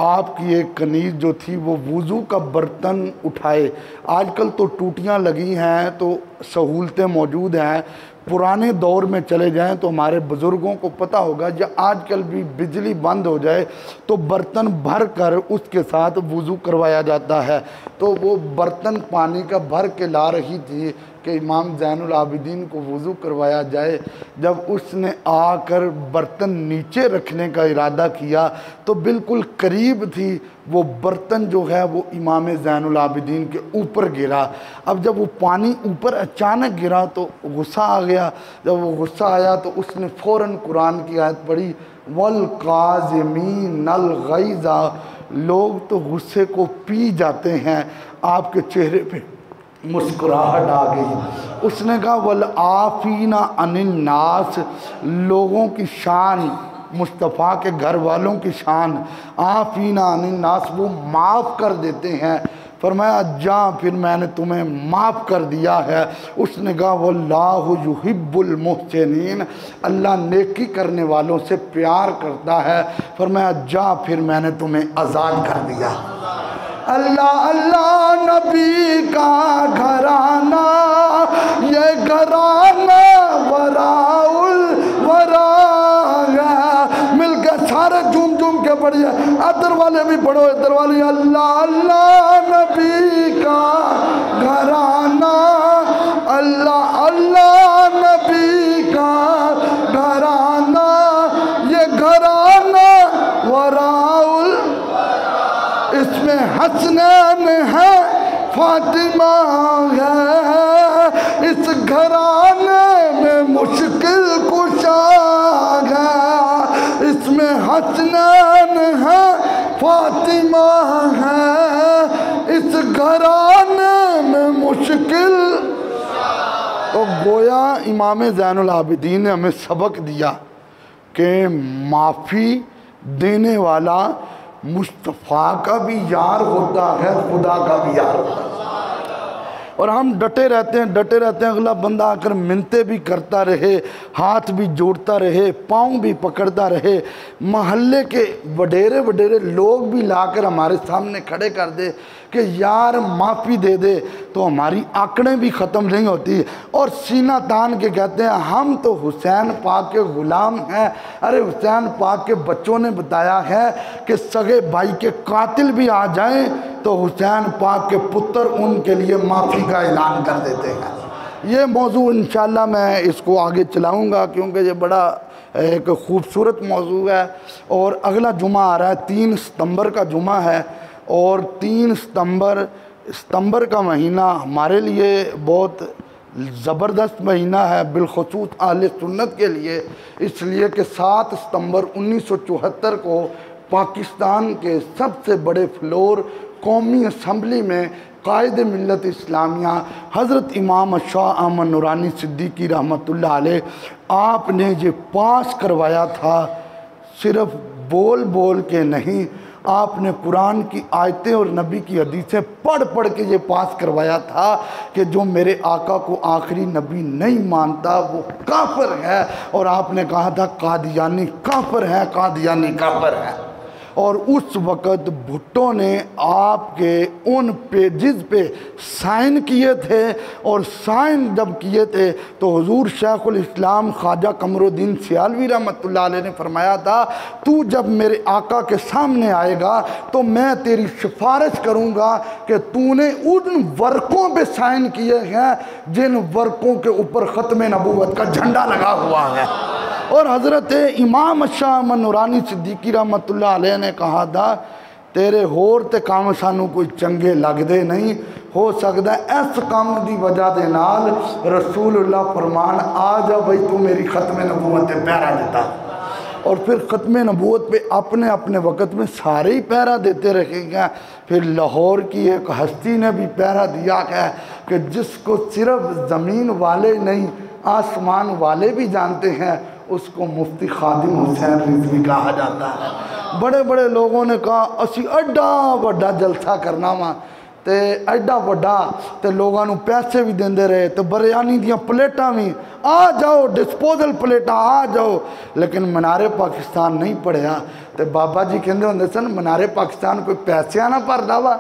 आपकी एक कनीज़ जो थी वो वज़ू का बर्तन उठाए। आजकल तो टूटियाँ लगी हैं तो सहूलतें मौजूद हैं, पुराने दौर में चले जाएं तो हमारे बुज़ुर्गों को पता होगा, या आजकल भी बिजली बंद हो जाए तो बर्तन भर कर उसके साथ वज़ू करवाया जाता है। तो वो बर्तन पानी का भर के ला रही थी कि इमाम ज़ैनुल आबिदीन को वज़ू करवाया जाए। जब उसने आकर बर्तन नीचे रखने का इरादा किया तो बिल्कुल करीब थी वो बर्तन जो है वो इमाम ज़ैनुल आबिदीन के ऊपर गिरा। अब जब वो पानी ऊपर अचानक गिरा तो गुस्सा आ गया। जब वो गुस्सा आया तो उसने फ़ौरन कुरान की आयत पढ़ी, वल काज़िमीनल गैज़ा, लोग तो गुस्से को पी जाते हैं। आपके चेहरे पे मुस्कुराहट आ गई। उसने कहा वल आफीना अनिन नास, लोगों की शान, मुस्तफ़ा के घर वालों की शान, आफीना अनिन नास, वो माफ़ कर देते हैं। फरमाया जा फिर मैंने तुम्हें माफ़ कर दिया है। उसने कहा वल्लाहु युहिब्बुल मुहसिनीन, अल्लाह नेकी करने वालों से प्यार करता है। फरमाया जा फिर मैंने तुम्हें आज़ाद कर दिया। अल्लाह अल्लाह नबी का घराना, ये घराना वराउल वरा, मिलकर सारे झूम झूम के पढ़िए, अदर वाले भी पढ़ो, इधर वाले। अल्लाह अल्लाह नबी का घराना, अल्लाह अल्लाह नबी का घराना, ये घराना वराउल, इसमें हसनैन है फातिमा है, इस घराने में मुश्किल कुशा है, इसमें हसनैन है फातिमा है, इस घराने में मुश्किल। तो गोया इमाम ज़ैनुल आबिदीन ने हमें सबक दिया कि माफ़ी देने वाला मुस्तफ़ा का भी यार होता है, खुदा का भी यार होता है। और हम डटे रहते हैं। अगला बंदा आकर मिन्नतें भी करता रहे, हाथ भी जोड़ता रहे, पाँव भी पकड़ता रहे, महल्ले के वडेरे वडेरे लोग भी लाकर हमारे सामने खड़े कर दे कि यार माफ़ी दे दे, तो हमारी आंकड़ें भी ख़त्म नहीं होती। और सीना तान के कहते हैं हम तो हुसैन पाक के ग़ुलाम हैं। अरे हुसैन पाक के बच्चों ने बताया है कि सगे भाई के कातिल भी आ जाएं तो हुसैन पाक के पुत्र उनके लिए माफ़ी का ऐलान कर देते हैं। ये मौजू इंशाअल्लाह मैं इसको आगे चलाऊँगा क्योंकि ये बड़ा एक ख़ूबसूरत मौजू है। और अगला जुमा आ रहा है, 3 सितंबर का जुमा है। और 3 सितंबर का महीना हमारे लिए बहुत ज़बरदस्त महीना है, बिलखुसूस अहले सुन्नत के लिए, इसलिए कि 7 सितंबर 1974 को पाकिस्तान के सबसे बड़े फ्लोर कौमी असम्बली में कायद मिल्लत इस्लामिया हज़रत इमाम शाह अहमद नूरानी सिद्दीकी रहमतुल्लाह अलैह आपने ये पास करवाया था। सिर्फ बोल बोल के नहीं, आपने कुरान की आयतें और नबी की हदीसें पढ़ पढ़ के ये पास करवाया था कि जो मेरे आका को आखिरी नबी नहीं मानता वो काफिर है। और आपने कहा था कादियानी काफिर है, कादियानी काफिर है। और उस वक़्त भुट्टो ने आपके उन पेजेस पे साइन किए थे। और साइन जब किए थे तो हुजूर शेखुल इस्लाम ख्वाजा कमरुद्दीन सियालवी रहमतुल्लाह अलैह ने फरमाया था तू जब मेरे आका के सामने आएगा तो मैं तेरी सिफारिश करूँगा कि तूने उन वर्कों पे साइन किए हैं जिन वर्कों के ऊपर ख़त्म नबूवत का झंडा लगा हुआ है। और हज़रत इमाम शाह अहमद नूरानी सिद्दीकी रहमतुल्लाह अलैह ने कहा था तेरे होर ते काम सानू कोई चंगे लगदे नहीं, हो सकता है इस काम की वजह के नाल रसूलुल्लाह फरमान आ जा भाई तू मेरी ख़त्म नबूवत पे पहरा देता। और फिर ख़त्म नबूवत पे अपने अपने वक़्त में सारे ही पहरा देते रहेंगे। फिर लाहौर की एक हस्ती ने भी पहरा दिया है कि जिसको सिर्फ ज़मीन वाले नहीं आसमान वाले भी जानते हैं, उसको मुफ्ती खादिम हुसैन रिजवी कहा जाता है। बड़े बड़े लोगों ने कहा असी एडा वड्डा जलसा करना वा तो एडा वड्डा तो लोगों को पैसे भी देंदे रहे, तो बिरयानी दियाँ प्लेटां भी आ जाओ, डिस्पोजल प्लेटां आ जाओ, लेकिन मनारे पाकिस्तान नहीं पढ़िया। तो बाबा जी कहते होंगे सन मनारे पाकिस्तान कोई पैसे ना भरदा वा,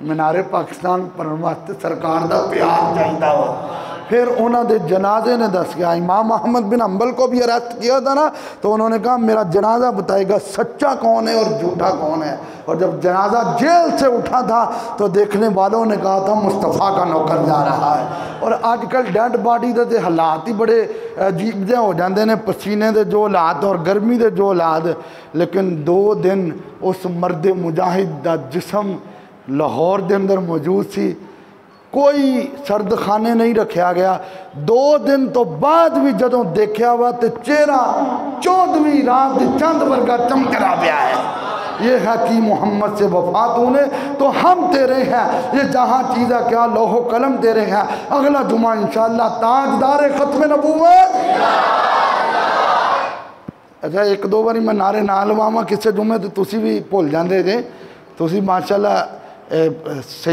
मनारे पाकिस्तान पढ़ने वास्ते सरकार का प्यार चाहिए वा। फिर उन्होंने जनाजे ने दस गया, इमाम अहमद बिन हम्बल को भी अरेस्ट किया था ना, तो उन्होंने कहा मेरा जनाजा बताएगा सच्चा कौन है और झूठा कौन है। और जब जनाजा जेल से उठा था तो देखने वालों ने कहा था मुस्तफ़ा का नौकर जा रहा है। और आजकल डेड बॉडी के हालात ही बड़े अजीब जे हो जाते हैं, पसीने के जो हालात और गर्मी के जो हालात। लेकिन 2 दिन उस मर्द मुजाहिद का जिसम लाहौर के अंदर मौजूद सी, कोई सर्द खाने नहीं रखा गया। 2 दिन तो बाद भी जदों देखा हुआ तो चेहरा 14वीं रात चंद वर्गा चमकरा गया है। ये है कि मोहम्मद से वफा तूने तो हम तेरे हैं, ये जहाँ चीज़ा क्या लोहो कलम तेरे हैं। अगला जुमा इंशाअल्लाह ताजदार ख़त्म नबूवत। अच्छा 1-2 बारी मैं नारे ना लवावां किसी जुमे तो तुसी भी भुल जाते जे, तुसी माशाअल्लाह सही